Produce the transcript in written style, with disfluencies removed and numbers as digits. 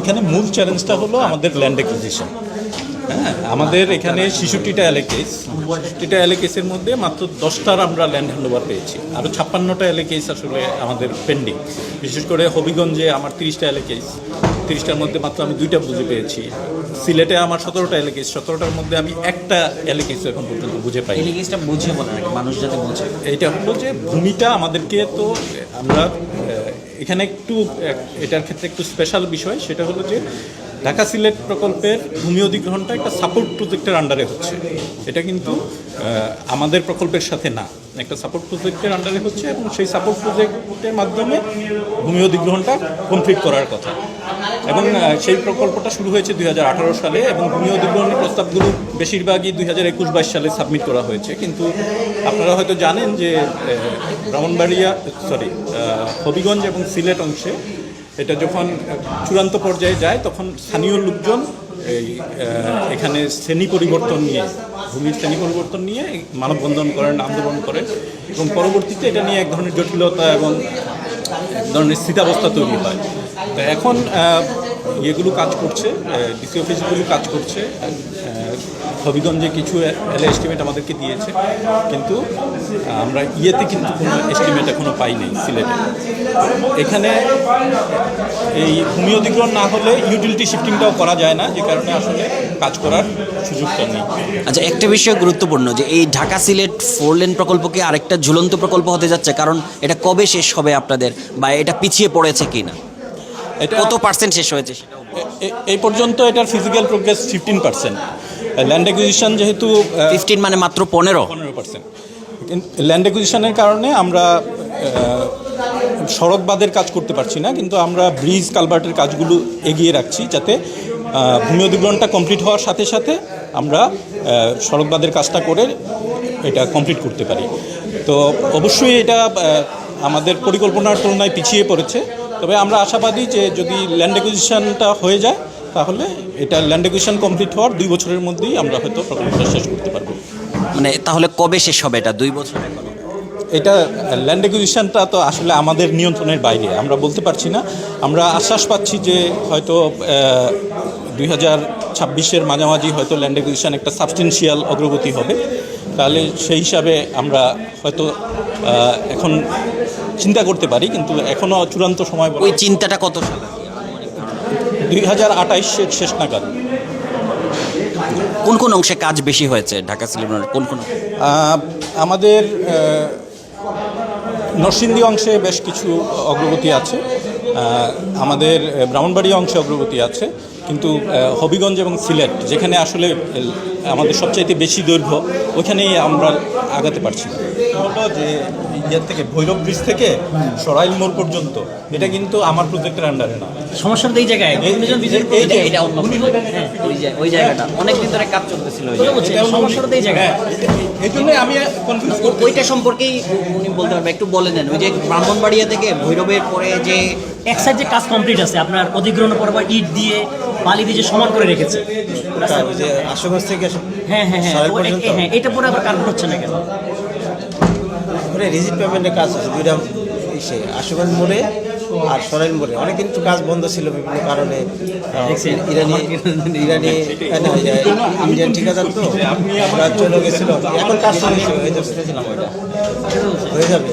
এখানে মূল চ্যালেঞ্জটা হলো আমাদের ল্যান্ড অ্যাকুইজিশন। হ্যাঁ, আমাদের এখানে 66টা এলাকেস, 66টা এলাকেসের মধ্যে মাত্র 10টার আমরা ল্যান্ড হ্যান্ডওভার পেয়েছি, আরও 56টা এলাকেস আসলে আমাদের পেন্ডিং। বিশেষ করে হবিগঞ্জে আমার 30টা এলাকেস, 30টার মধ্যে মাত্র আমি 2টা বুঝে পেয়েছি। সিলেটে আমার 17টা এলাকেস, 17টার মধ্যে আমি একটা এলাকেস এখন পর্যন্ত বুঝে পাই। এলাকেসটা বুঝে বলে নাকি মানুষ যাতে বোঝে? এইটা হলো যে ভূমিটা আমাদেরকে, তো আমরা এখানে একটু এটার ক্ষেত্রে একটু স্পেশাল বিষয়, সেটা হলো যে ঢাকা সিলেট প্রকল্পের ভূমি অধিগ্রহণটা একটা সাপোর্ট প্রজেক্টের আন্ডারে হচ্ছে। এটা কিন্তু আমাদের প্রকল্পের সাথে না, একটা সাপোর্ট প্রজেক্টের আন্ডারে হচ্ছে এবং সেই সাপোর্ট প্রজেক্টের মাধ্যমে ভূমি অধিগ্রহণটা কমপ্লিট করার কথা। এবং সেই প্রকল্পটা শুরু হয়েছে 2018 সালে এবং ভূমি অধিগ্রহণের প্রস্তাবগুলো বেশিরভাগই 2021-22 সালে সাবমিট করা হয়েছে। কিন্তু আপনারা হয়তো জানেন যে হবিগঞ্জ এবং সিলেট অংশে এটা যখন চূড়ান্ত পর্যায়ে যায় তখন স্থানীয় লোকজন এখানে শ্রেণী পরিবর্তন নিয়ে, ভূমির শ্রেণী পরিবর্তন নিয়ে মানববন্ধন করেন, আন্দোলন করেন এবং পরবর্তীতে এটা নিয়ে এক ধরনের জটিলতা এবং এক ধরনের স্থিতাবস্থা তৈরি হয়। তো এখন এগুলো কাজ করছে, ডিসি অফিসগুলো কাজ করছে। হবিগঞ্জে কিছু এস্টিমেট আমাদেরকে দিয়েছে, কিন্তু আমরা কিন্তু কোনো এস্টিমেট এখনও পাইনি সিলেটে। এখানে এই ভূমি অধিগ্রহণ না হলে ইউটিলিটি শিফটিংটাও করা যায় না, যে কারণে আসলে কাজ করার সুযোগটা নেই। আচ্ছা, একটা বিষয় গুরুত্বপূর্ণ যে এই ঢাকা সিলেট 4 লেন প্রকল্পকে আরেকটা ঝুলন্ত প্রকল্প হতে যাচ্ছে, কারণ এটা কবে শেষ হবে আপনাদের, বা এটা পিছিয়ে পড়েছে কি না, এটা কত পার্সেন্ট শেষ হয়েছে? এই পর্যন্ত এটার ফিজিক্যাল প্রোগ্রেস 15%। ল্যান্ড অ্যাকুইজিশন যেহেতু 15 মানে মাত্র 15%। ল্যান্ড অ্যাকুইজিশনের কারণে আমরা সড়ক বাঁধের কাজ করতে পারছি না, কিন্তু আমরা ব্রিজ কালভার্টের কাজগুলো এগিয়ে রাখছি, যাতে ভূমি অধিগ্রহণটা কমপ্লিট হওয়ার সাথে সাথে আমরা সড়ক বাঁধের কাজটা করে এটা কমপ্লিট করতে পারি। তো অবশ্যই এটা আমাদের পরিকল্পনার তুলনায় পিছিয়ে পড়েছে, তবে আমরা আশাবাদী যে যদি ল্যান্ড অ্যাকুইজিশনটা হয়ে যায় তাহলে এটা ল্যান্ড অ্যাকুইজিশন কমপ্লিট হওয়ার 2 বছরের মধ্যেই আমরা হয়তো প্রকল্পটা শেষ করতে পারবো। মানে তাহলে কবে শেষ হবে এটা? 2 বছর? এটা ল্যান্ড অ্যাকুইজিশনটা তো আসলে আমাদের নিয়ন্ত্রণের বাইরে, আমরা বলতে পারছি না। আমরা আশ্বাস পাচ্ছি যে হয়তো 2026-এর মাঝামাঝি হয়তো ল্যান্ড অ্যাকুইজিশন একটা সাবস্টেন্সিয়াল অগ্রগতি হবে। তাহলে সেই হিসাবে আমরা হয়তো এখন চিন্তা করতে পারি, কিন্তু এখনও চূড়ান্ত সময়। ওই চিন্তাটা কত সালে? 2028-এর শেষ নাগাদ। কোন কোন অংশে কাজ বেশি হয়েছে ঢাকা সিলেট? কোন আমাদের নরসিংদী অংশে বেশ কিছু অগ্রগতি আছে, আমাদের ব্রাহ্মণবাড়িয়া অংশে অগ্রগতি আছে, কিন্তু হবিগঞ্জ এবং সিলেট যেখানে আসলে আমাদের সবচাইতে বেশি দৈর্ঘ্য, ওইখানেই আমরা আগাতে পারছি না। হলো যে ইয়ার থেকে ভৈরব ব্রিজ থেকে সরাইল মোড় পর্যন্ত এটা কিন্তু আমার প্রজেক্টের আন্ডারে না। সমস্যাটা এই জায়গায় ওই জায়গাটা অনেকদিন ধরে কাজ চলতেছিল, সমস্যাটা এই জায়গায়। এই জন্য আমি ওইটা সম্পর্কেই উনি বলতে পারবেন, একটু বলে দেন। ওই যে ব্রাহ্মণবাড়িয়া থেকে ভৈরবের পরে যে এক সাইড যে কাজ কমপ্লিট আছে, আপনার অধিগ্রহণ পর ইট দিয়ে বালি দিয়ে যে সমান করে রেখেছে, আশুগঞ্জ থেকে হ্যাঁ, এটা পরে আবার কাজ হচ্ছে না কেন? রিজিট পেমেন্টের কাজ আছে দুইটা, আশুগঞ্জ মোড়ে আর সরাইল মোড়ে। অনেকদিন তো কাজ বন্ধ ছিল বিভিন্ন কারণে, ইরানি ইন্ডিয়ান ঠিকাদার তো ওরা চলে গেছিল। এখন কাজ হয়ে যাবে।